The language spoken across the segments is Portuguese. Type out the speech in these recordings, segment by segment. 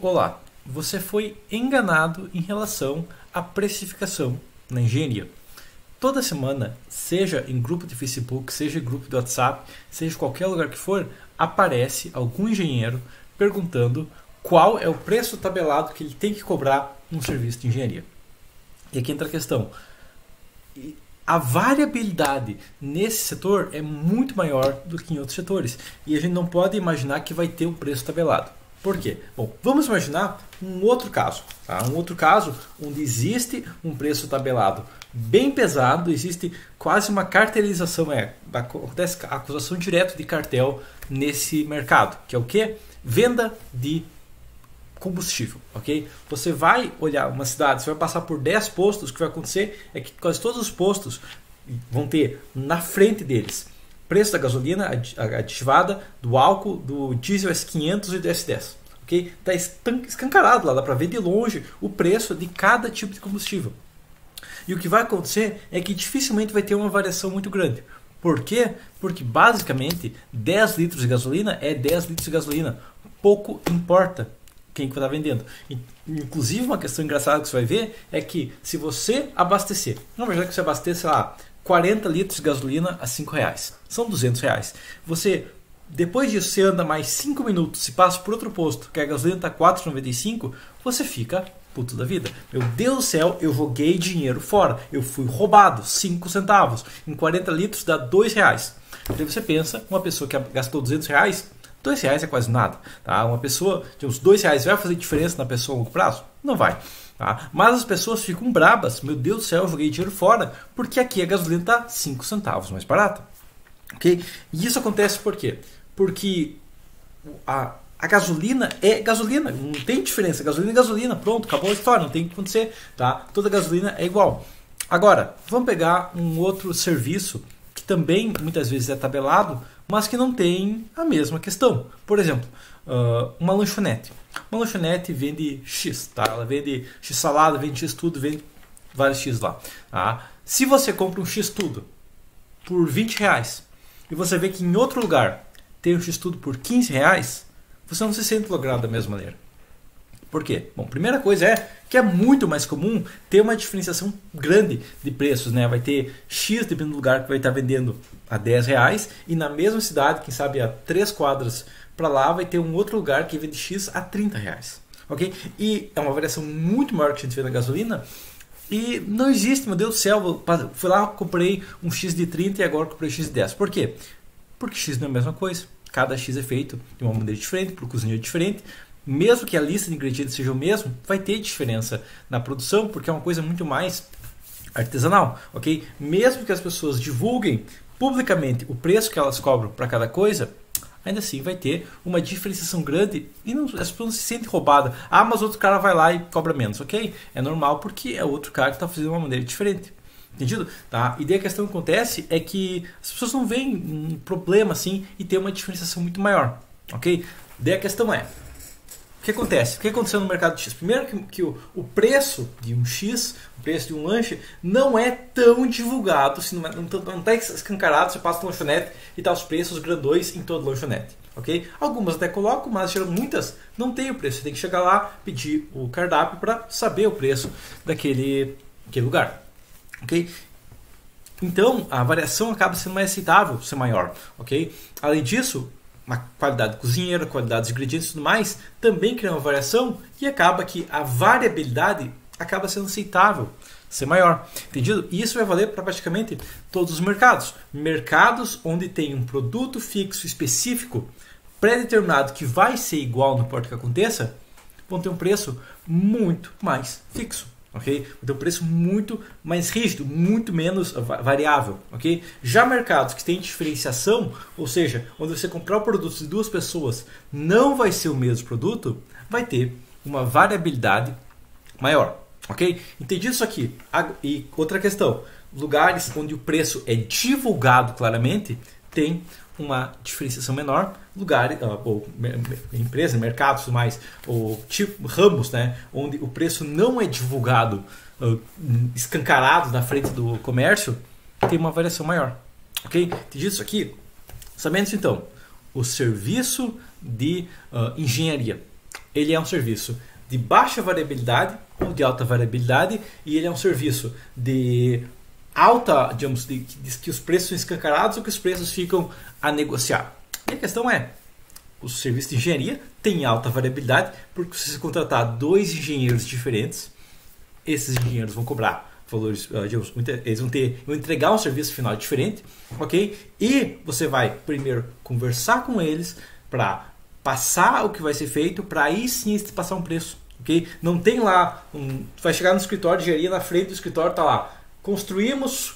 Olá, você foi enganado em relação à precificação na engenharia. Toda semana, seja em grupo de Facebook, seja em grupo de WhatsApp, seja em qualquer lugar que for, aparece algum engenheiro perguntando qual é o preço tabelado que ele tem que cobrar num serviço de engenharia. E aqui entra a questão. A variabilidade nesse setor é muito maior do que em outros setores. E a gente não pode imaginar que vai ter um preço tabelado. Por quê? Bom, vamos imaginar um outro caso. Tá? Um outro caso onde existe um preço tabelado bem pesado, existe quase uma cartelização, acontece a acusação direta de cartel nesse mercado, que é o quê? Venda de combustível, ok? Você vai olhar uma cidade, você vai passar por 10 postos, o que vai acontecer é que quase todos os postos vão ter na frente deles preço da gasolina aditivada, do álcool, do diesel S500 e do S10, ok? Está escancarado lá, dá para ver de longe o preço de cada tipo de combustível. E o que vai acontecer é que dificilmente vai ter uma variação muito grande. Por quê? Porque basicamente 10 litros de gasolina é 10 litros de gasolina. Pouco importa quem está vendendo. Inclusive, uma questão engraçada que você vai ver é que se você abastecer, não verdade que você abastecer, sei lá, 40 litros de gasolina a R$5, são R$200. Você, depois disso, você anda mais 5 minutos, se passa por outro posto, que a gasolina está R$4,95, você fica puto da vida. Meu Deus do céu, eu joguei dinheiro fora. Eu fui roubado, 5 centavos. Em 40 litros dá R$2. Então você pensa, uma pessoa que gastou R$200, R$2 é quase nada. Tá? Uma pessoa de uns R$2 vai fazer diferença na pessoa a longo prazo? Não vai. Tá? Mas as pessoas ficam brabas. Meu Deus do céu, eu joguei dinheiro fora. Porque aqui a gasolina está 5 centavos mais barata. Okay? E isso acontece por quê? Porque a gasolina é gasolina. Não tem diferença. Gasolina é gasolina. Pronto, acabou a história. Não tem o que acontecer. Tá? Toda gasolina é igual. Agora, vamos pegar um outro serviço que também muitas vezes é tabelado, mas que não tem a mesma questão. Por exemplo, uma lanchonete. Uma lanchonete vende X, tá? Ela vende X salada, vende X tudo, vende vários X lá. Tá? Se você compra um X tudo por R$20 e você vê que em outro lugar tem um X tudo por R$15, você não se sente logrado da mesma maneira. Por quê? Bom, primeira coisa é que é muito mais comum ter uma diferenciação grande de preços, né? Vai ter X dependendo do lugar que vai estar vendendo a R$10 e na mesma cidade, quem sabe a 3 quadras para lá, vai ter um outro lugar que vende X a R$30. Ok? E é uma variação muito maior que a gente vê na gasolina e não existe, meu Deus do céu, fui lá, comprei um X de 30 e agora comprei X de 10. Por quê? Porque X não é a mesma coisa. Cada X é feito de uma maneira diferente, por cozinheiro diferente. Mesmo que a lista de ingredientes seja o mesmo, vai ter diferença na produção, porque é uma coisa muito mais artesanal, ok? Mesmo que as pessoas divulguem publicamente o preço que elas cobram para cada coisa, ainda assim vai ter uma diferenciação grande e não, as pessoas não se sentem roubadas. Ah, mas outro cara vai lá e cobra menos, ok? É normal porque é outro cara que está fazendo de uma maneira diferente. Entendido? Tá? E daí a questão que acontece é que as pessoas não veem um problema assim e tem uma diferenciação muito maior, ok? Daí a questão é, o que acontece? O que aconteceu no mercado X? Primeiro que o preço de um X, o preço de um lanche, não é tão divulgado, se não está escancarado, você passa no lanchonete e está os preços grandões em todo lanchonete. Okay? Algumas até colocam, mas muitas não tem o preço. Você tem que chegar lá, pedir o cardápio para saber o preço daquele lugar. Okay? Então, a variação acaba sendo mais aceitável, ser maior. Okay? Além disso, a qualidade cozinheira, a qualidade dos ingredientes e tudo mais, também cria uma variação e acaba que a variabilidade acaba sendo aceitável, ser maior. Entendido? E isso vai valer para praticamente todos os mercados. Mercados onde tem um produto fixo, específico, pré-determinado, que vai ser igual no importa que aconteça, vão ter um preço muito mais fixo. Okay? Vai ter um preço muito mais rígido, muito menos variável. Okay? Já mercados que têm diferenciação, ou seja, onde você comprar o produto de duas pessoas não vai ser o mesmo produto, vai ter uma variabilidade maior. Okay? Entendido isso aqui? E outra questão, lugares onde o preço é divulgado claramente, tem uma diferenciação menor, lugares, ou empresas, mercados, mais, ou tipo ramos, né, onde o preço não é divulgado, escancarado na frente do comércio, tem uma variação maior. Ok? Entendido isso aqui? Sabendo isso, então, o serviço de engenharia ele é um serviço de baixa variabilidade ou de alta variabilidade, e ele é um serviço de alta, digamos, que os preços são escancarados ou que os preços ficam a negociar. E a questão é, o serviço de engenharia tem alta variabilidade, porque se você contratar 2 engenheiros diferentes, esses engenheiros vão cobrar valores, digamos, eles vão entregar um serviço final diferente, ok? E você vai primeiro conversar com eles para passar o que vai ser feito, para aí sim passar um preço, ok? Não tem lá, vai chegar no escritório de engenharia, na frente do escritório está lá, construímos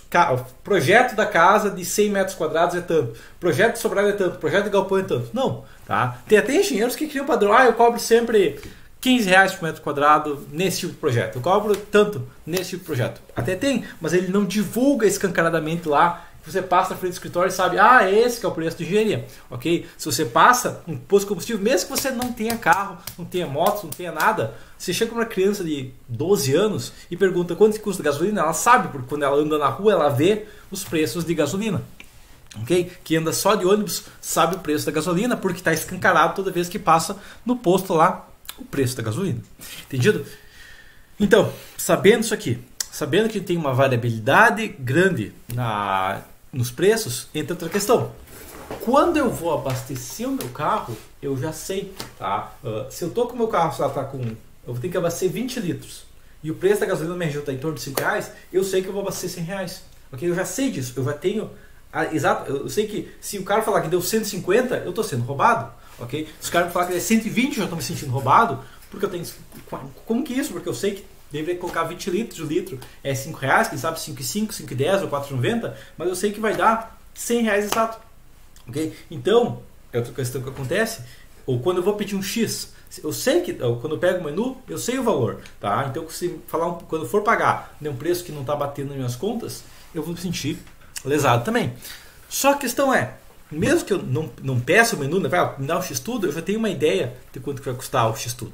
projeto da casa de 100 metros quadrados é tanto, projeto de sobrado é tanto, projeto de galpão é tanto. Não, tá? Tem até engenheiros que criam padrão, eu cobro sempre R$ 15 por metro quadrado nesse tipo de projeto, eu cobro tanto nesse tipo de projeto. Até tem, mas ele não divulga escancaradamente lá. Você passa na frente do escritório e sabe, esse que é o preço de engenharia, ok? Se você passa um posto de combustível, mesmo que você não tenha carro, não tenha moto, não tenha nada, você chega para uma criança de 12 anos e pergunta quanto custa a gasolina, ela sabe, porque quando ela anda na rua, ela vê os preços de gasolina, ok? Quem anda só de ônibus sabe o preço da gasolina, porque está escancarado toda vez que passa no posto lá o preço da gasolina, entendido? Então, sabendo isso aqui, sabendo que tem uma variabilidade grande nos preços, entra outra questão. Quando eu vou abastecer o meu carro, eu já sei, tá? Se eu tô com o meu carro, eu vou ter que abastecer 20 litros e o preço da gasolina na minha região está em torno de R$5, eu sei que eu vou abastecer R$100, ok? Eu já sei disso, eu já tenho, exato, eu sei que se o cara falar que deu 150, eu estou sendo roubado, ok? Se o cara me falar que é 120, eu já estou me sentindo roubado, porque eu tenho, como que isso? Porque eu sei que deveria colocar 20 litros, o litro é R$5, quem sabe 5,5, 5,10 ou 4,90, mas eu sei que vai dar R$100 exato. Okay? Então, é outra questão que acontece, ou quando eu vou pedir um X, eu sei que, quando eu pego o menu, eu sei o valor. Tá? Então, se quando eu for pagar um preço que não está batendo nas minhas contas, eu vou me sentir lesado também. Só a questão é, mesmo que eu não peça o menu, me dá o X-Tudo, eu já tenho uma ideia de quanto que vai custar o X-Tudo.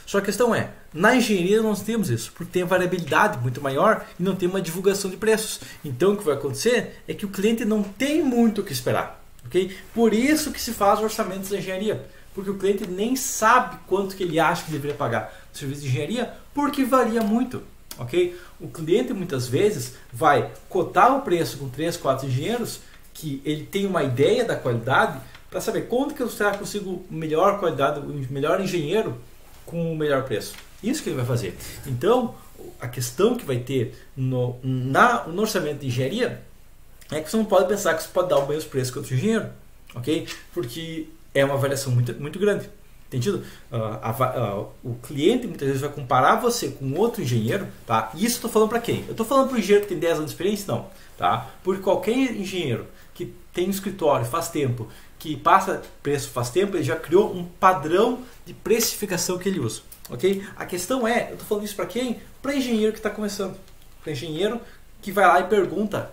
Só a questão é, na engenharia nós temos isso, porque tem a variabilidade muito maior e não tem uma divulgação de preços. Então o que vai acontecer é que o cliente não tem muito o que esperar. Okay? Por isso que se faz orçamentos da engenharia, porque o cliente nem sabe quanto que ele acha que deveria pagar no serviço de engenharia, porque varia muito. Okay? O cliente muitas vezes vai cotar o preço com 3, 4 engenheiros, que ele tem uma ideia da qualidade, para saber quanto que eu consigo melhor qualidade, o melhor engenheiro com o melhor preço. Isso que ele vai fazer. Então, a questão que vai ter no orçamento de engenharia é que você não pode pensar que você pode dar o mesmo preço que outro engenheiro, ok? Porque é uma variação muito, muito grande. Entendido? O cliente muitas vezes vai comparar você com outro engenheiro, tá? E isso eu estou falando para quem? Eu estou falando para o engenheiro que tem 10 anos de experiência? Não, tá? Porque qualquer engenheiro que tem um escritório faz tempo, que passa preço faz tempo, ele já criou um padrão de precificação que ele usa, ok? A questão é, eu estou falando isso para quem? Para engenheiro que está começando, para engenheiro que vai lá e pergunta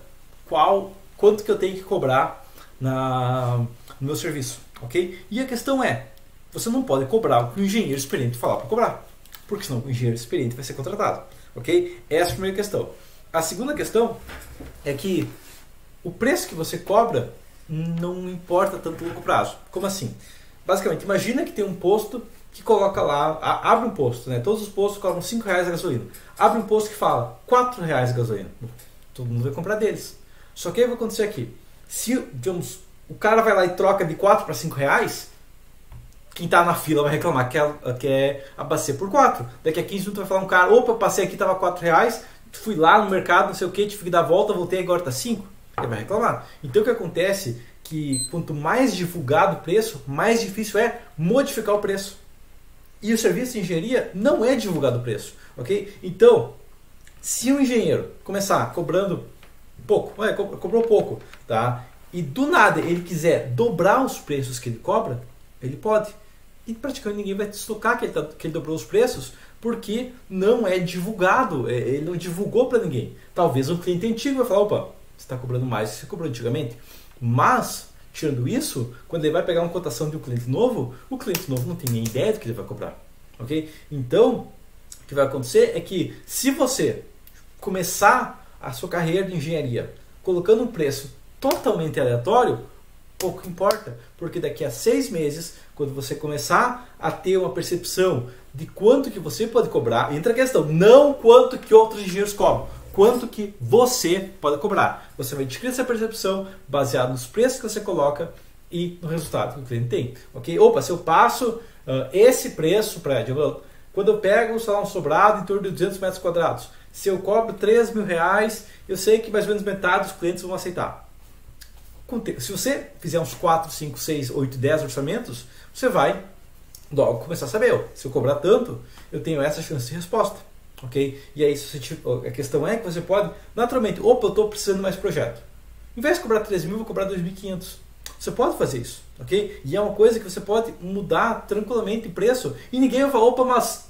quanto que eu tenho que cobrar no meu serviço, ok? E a questão é, você não pode cobrar o que o engenheiro experiente falar para cobrar, porque senão o engenheiro experiente vai ser contratado, ok? Essa é a primeira questão. A segunda questão é que o preço que você cobra não importa tanto no longo prazo. Como assim? Basicamente, imagina que tem um posto que coloca lá, abre um posto, né? Todos os postos colocam R$5 a gasolina. Abre um posto que fala R$4 a gasolina. Todo mundo vai comprar deles. Só que o que vai acontecer aqui? Se, digamos, o cara vai lá e troca de 4 para R$5, quem está na fila vai reclamar que quer abastecer por 4. Daqui a 15 minutos vai falar um cara, opa, eu passei aqui, estava R$4, fui lá no mercado, não sei o que, tive que dar a volta, voltei agora está 5. Ele vai reclamar. Então o que acontece é que quanto mais divulgado o preço, mais difícil é modificar o preço. E o serviço de engenharia não é divulgado o preço. Ok? Então, se o engenheiro começar cobrando pouco, cobrou pouco, tá? E do nada ele quiser dobrar os preços que ele cobra, ele pode. E praticamente ninguém vai se tocar que ele dobrou os preços, porque não é divulgado, ele não divulgou para ninguém. Talvez um cliente antigo vai falar, opa, você está cobrando mais do que você cobrou antigamente. Mas, tirando isso, quando ele vai pegar uma cotação de um cliente novo, o cliente novo não tem nem ideia do que ele vai cobrar. Ok? Então, o que vai acontecer é que se você começar a sua carreira de engenharia colocando um preço totalmente aleatório, pouco importa, porque daqui a 6 meses, quando você começar a ter uma percepção de quanto que você pode cobrar, entra a questão, não quanto que outros engenheiros cobram, quanto que você pode cobrar. Você vai adquirir essa percepção baseado nos preços que você coloca e no resultado que o cliente tem. Ok? Opa, se eu passo esse preço para... Quando eu pego, sei lá, um sobrado em torno de 200 metros quadrados, se eu cobro 3 mil reais, eu sei que mais ou menos metade dos clientes vão aceitar. Se você fizer uns 4, 5, 6, 8, 10 orçamentos, você vai logo começar a saber, se eu cobrar tanto, eu tenho essa chance de resposta. Ok? E aí, a questão é que você pode, naturalmente, opa, eu estou precisando de mais projeto. Em vez de cobrar 3 mil, eu vou cobrar 2.500. Você pode fazer isso, ok? E é uma coisa que você pode mudar tranquilamente o preço e ninguém vai falar, opa, mas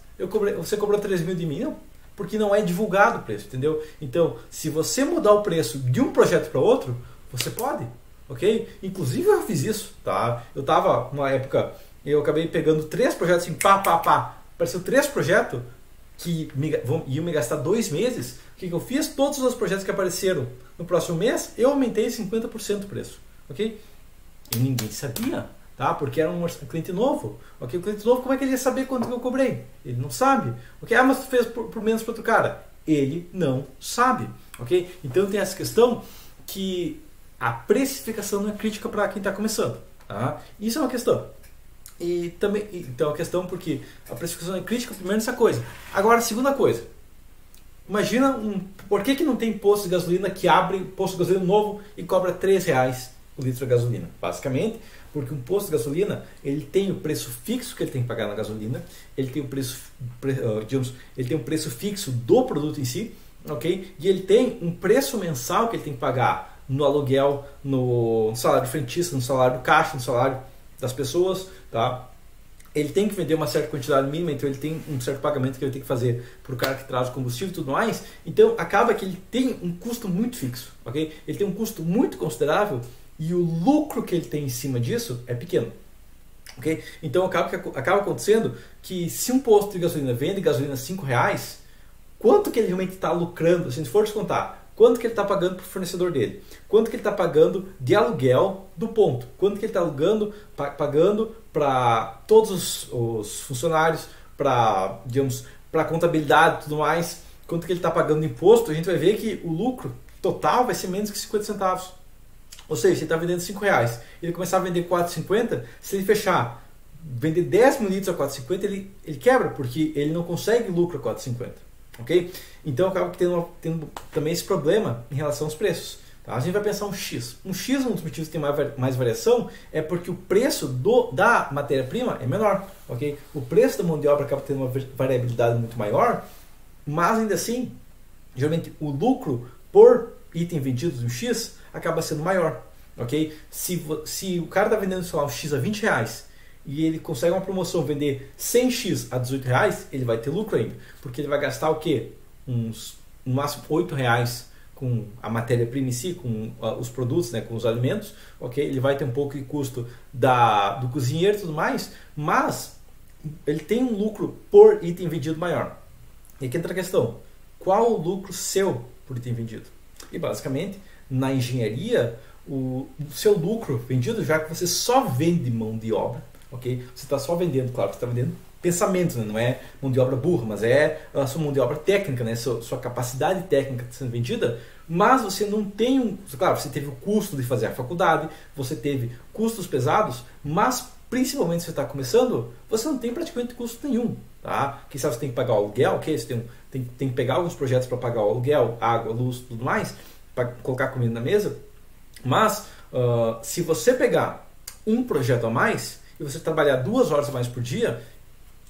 você cobrou 3 mil de mim? Não, porque não é divulgado o preço, entendeu? Então, se você mudar o preço de um projeto para outro, você pode, ok? Inclusive eu fiz isso, tá? Eu estava, uma época, eu acabei pegando 3 projetos assim, apareceu 3 projetos que iam me gastar 2 meses. O que eu fiz? Todos os projetos que apareceram no próximo mês, eu aumentei 50% o preço, ok? E ninguém sabia, tá? Porque era um cliente novo. Ok? O cliente novo, como é que ele ia saber quanto que eu cobrei? Ele não sabe. Ok? Ah, mas tu fez por menos para outro cara. Ele não sabe. Ok? Então tem essa questão que a precificação não é crítica para quem está começando. Tá? Isso é uma questão. E também, então é uma questão porque a precificação é crítica, primeiro nessa coisa. Agora, a segunda coisa. Imagina, por que não tem posto de gasolina que abre posto de gasolina novo e cobra R$3 o litro de gasolina? Basicamente, porque um posto de gasolina, ele tem o preço fixo que ele tem que pagar na gasolina, ele tem o preço, digamos, ele tem um preço fixo do produto em si, ok? E ele tem um preço mensal que ele tem que pagar no aluguel, no salário do frentista, no salário do caixa, no salário das pessoas, tá? Ele tem que vender uma certa quantidade mínima, então ele tem um certo pagamento que ele tem que fazer para o cara que traz o combustível e tudo mais. Então acaba que ele tem um custo muito fixo, ok? Ele tem um custo muito considerável e o lucro que ele tem em cima disso é pequeno. Okay? Então acaba acontecendo que se um posto de gasolina vende gasolina R$5, quanto que ele realmente está lucrando, se a gente for descontar, quanto que ele está pagando para o fornecedor dele, quanto que ele está pagando de aluguel do ponto, quanto que ele está pagando para todos os funcionários, para a contabilidade e tudo mais, quanto que ele está pagando de imposto, a gente vai ver que o lucro total vai ser menos que 50 centavos. Ou seja, se ele está vendendo R$5, ele começar a vender R$4,50, se ele fechar, vender 10 mil litros a R$4,50, ele quebra, porque ele não consegue lucro a R$4,50. Ok? Então acaba tendo também esse problema em relação aos preços. Tá? A gente vai pensar um X. Um X, um dos motivos que tem mais variação, é porque o preço da matéria-prima é menor. Ok? O preço da mão de obra acaba tendo uma variabilidade muito maior, mas ainda assim, geralmente o lucro por item vendido no X acaba sendo maior, ok? Se o cara está vendendo, sei lá, um X a R$20 e ele consegue uma promoção vender 100X a R$18, ele vai ter lucro ainda, porque ele vai gastar o quê? No máximo R$8 com a matéria-prima em si, com os produtos, né, com os alimentos, ok? Ele vai ter um pouco de custo do cozinheiro e tudo mais, mas ele tem um lucro por item vendido maior. E aqui entra a questão, qual o lucro seu por item vendido? E basicamente, na engenharia, o seu lucro vendido, já que você só vende mão de obra, ok? Você está só vendendo, claro, você está vendendo pensamentos, né? Não é mão de obra burra, mas é a sua mão de obra técnica, né? Sua capacidade técnica está sendo vendida, mas você não tem claro, você teve o custo de fazer a faculdade, você teve custos pesados, mas principalmente se você está começando, você não tem praticamente custo nenhum, tá? Quem sabe você tem que pagar o aluguel, ok? Você tem que pegar alguns projetos para pagar o aluguel, água, luz, tudo mais, para colocar comida na mesa, mas se você pegar um projeto a mais e você trabalhar 2 horas a mais por dia,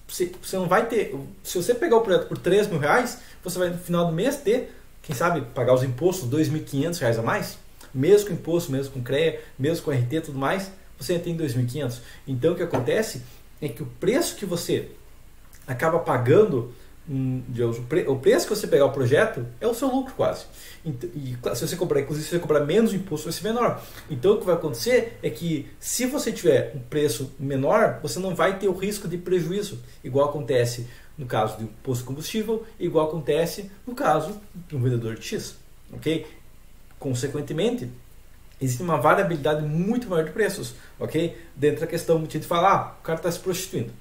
você não vai ter, se você pegar o projeto por R$3.000, você vai no final do mês ter, quem sabe, pagar os impostos, R$2.500 a mais, mesmo com imposto, mesmo com CREA, mesmo com RT e tudo mais, você tem 2.500. Então o que acontece é que o preço que você acaba pagando, o preço que você pegar o projeto é o seu lucro quase. E se você comprar, inclusive se você comprar menos imposto, vai ser menor. Então o que vai acontecer é que se você tiver um preço menor, você não vai ter o risco de prejuízo, igual acontece no caso de um posto de combustível, igual acontece no caso de um vendedor de X. Ok? Consequentemente, existe uma variabilidade muito maior de preços, ok? Dentro da questão de falar, o cara está se prostituindo.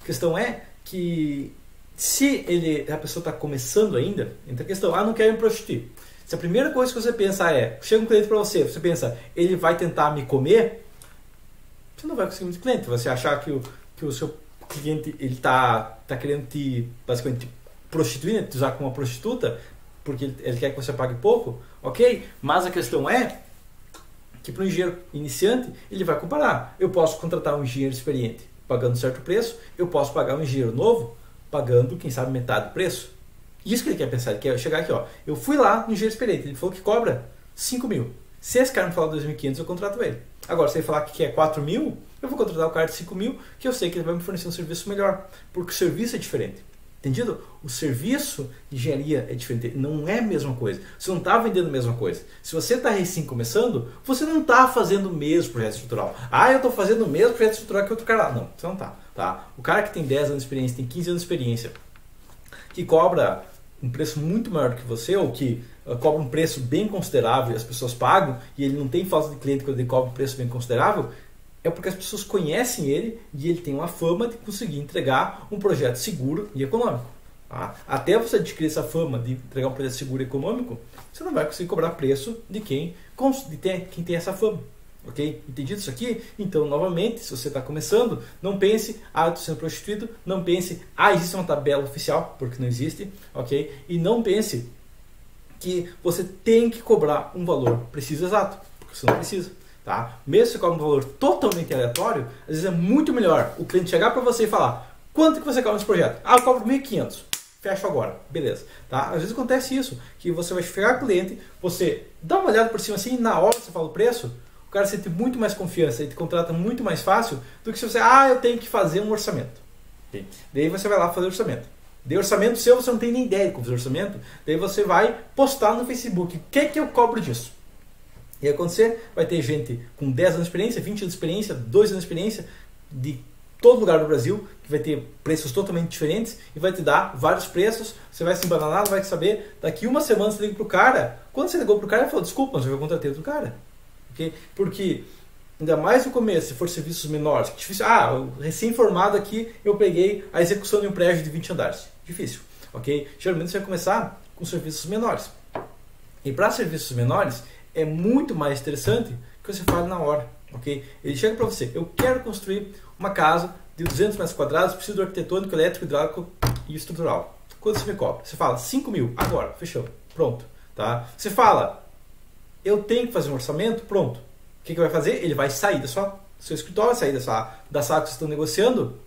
A questão é que se a pessoa está começando ainda, entra a questão, não quero me prostituir. Se a primeira coisa que você pensa chega um cliente para você pensa, ele vai tentar me comer, você não vai conseguir muito cliente. Você achar que o seu cliente ele tá querendo basicamente te prostituir, né? Te usar como uma prostituta, porque ele quer que você pague pouco, ok? Mas a questão é que para um engenheiro iniciante, ele vai comparar. Eu posso contratar um engenheiro experiente pagando certo preço, eu posso pagar um engenheiro novo pagando, quem sabe, metade do preço. Isso que ele quer pensar, ele quer chegar aqui, eu fui lá no engenheiro experiente, ele falou que cobra 5 mil. Se esse cara me falar 2.500, eu contrato ele. Agora, se ele falar que quer 4 mil, eu vou contratar o cara de 5 mil, que eu sei que ele vai me fornecer um serviço melhor, porque o serviço é diferente. Entendido? O serviço de engenharia é diferente, não é a mesma coisa. Você não está vendendo a mesma coisa. Se você está recém começando, você não está fazendo o mesmo projeto estrutural. Eu estou fazendo o mesmo projeto estrutural que outro cara lá. Não, você não está. Tá? O cara que tem 10 anos de experiência, tem 15 anos de experiência, que cobra um preço muito maior do que você, ou que cobra um preço bem considerável e as pessoas pagam, e ele não tem falta de cliente quando ele cobra um preço bem considerável, é porque as pessoas conhecem ele e ele tem uma fama de conseguir entregar um projeto seguro e econômico. Tá? Até você adquirir essa fama de entregar um projeto seguro e econômico, você não vai conseguir cobrar preço de quem tem essa fama. Ok? Entendido isso aqui? Então, novamente, se você está começando, não pense, eu estou sendo prostituído, não pense, existe uma tabela oficial, porque não existe, ok? E não pense que você tem que cobrar um valor preciso exato, porque você não precisa. Tá? Mesmo se você cobra um valor totalmente aleatório, às vezes é muito melhor o cliente chegar para você e falar, quanto que você cobra nesse projeto? Eu cobro 1.500. Fecha agora, beleza. Tá? Às vezes acontece isso, que você vai chegar com o cliente, você dá uma olhada por cima assim, na hora que você fala o preço, o cara sente muito mais confiança, ele te contrata muito mais fácil do que se você, eu tenho que fazer um orçamento. Okay? Daí você vai lá fazer o orçamento. Daí orçamento seu, você não tem nem ideia de como fazer orçamento, daí você vai postar no Facebook, o que eu cobro disso? E acontecer, vai ter gente com 10 anos de experiência, 20 anos de experiência, 2 anos de experiência, de todo lugar do Brasil, que vai ter preços totalmente diferentes e vai te dar vários preços, você vai se embananar, não vai saber, daqui uma semana você liga pro cara, quando você ligou pro cara, ele falou, desculpa, mas eu contratei outro cara. Okay? Porque, ainda mais no começo, se for serviços menores, que difícil, recém-formado aqui, eu peguei a execução de um prédio de 20 andares. Difícil, ok? Geralmente você vai começar com serviços menores. E para serviços menores, é muito mais interessante que você fale na hora, ok? Ele chega para você, eu quero construir uma casa de 200 metros quadrados, preciso do arquitetônico, elétrico, hidráulico e estrutural. Quanto você me cobra? Você fala, 5 mil, agora, fechou, pronto. Tá? Você fala, eu tenho que fazer um orçamento, pronto. O que vai fazer? Ele vai sair do seu escritório, sair da sala que vocês estão negociando,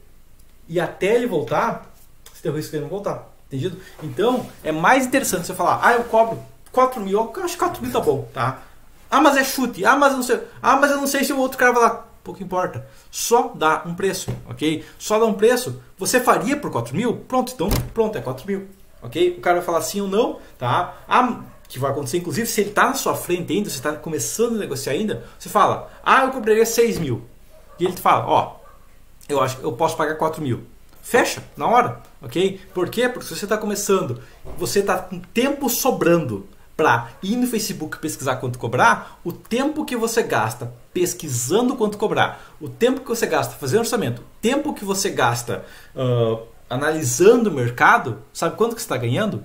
e até ele voltar, você tem o risco de ele não voltar. Entendido? Então, é mais interessante você falar, eu cobro 4 mil, eu acho que 4 mil tá bom, tá? Mas é chute, mas eu não sei se o outro cara vai lá. Pouco importa. Só dá um preço, ok? Só dá um preço. Você faria por 4 mil? Pronto, então pronto, é 4 mil. Ok? O cara vai falar sim ou não, tá? Que vai acontecer, inclusive, se ele está na sua frente ainda, você está começando a negociar ainda, você fala, eu cobraria 6 mil. E ele te fala, eu acho que eu posso pagar 4 mil. Fecha, na hora, ok? Por quê? Porque se você está começando, você está com tempo sobrando para ir no Facebook pesquisar quanto cobrar, o tempo que você gasta pesquisando quanto cobrar, o tempo que você gasta fazendo orçamento, o tempo que você gasta analisando o mercado, sabe quanto que você está ganhando?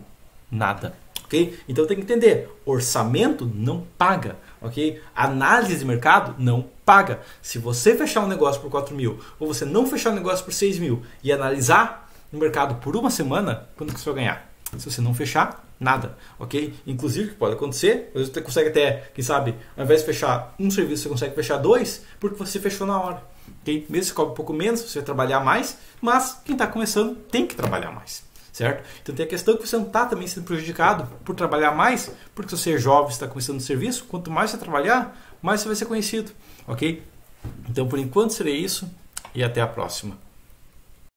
Nada. Okay? Então tem que entender, orçamento não paga, ok? Análise de mercado não paga. Se você fechar um negócio por 4 mil ou você não fechar um negócio por 6 mil e analisar no mercado por uma semana, quanto que você vai ganhar? Se você não fechar, nada, ok? Inclusive, o que pode acontecer, às vezes você consegue até, quem sabe, ao invés de fechar um serviço, você consegue fechar 2, porque você fechou na hora, ok? Mesmo que você cobre um pouco menos, você vai trabalhar mais, mas quem está começando tem que trabalhar mais, certo? Então tem a questão que você não está também sendo prejudicado por trabalhar mais, porque se você é jovem, está começando o serviço, quanto mais você trabalhar, mais você vai ser conhecido, ok? Então, por enquanto, seria isso e até a próxima.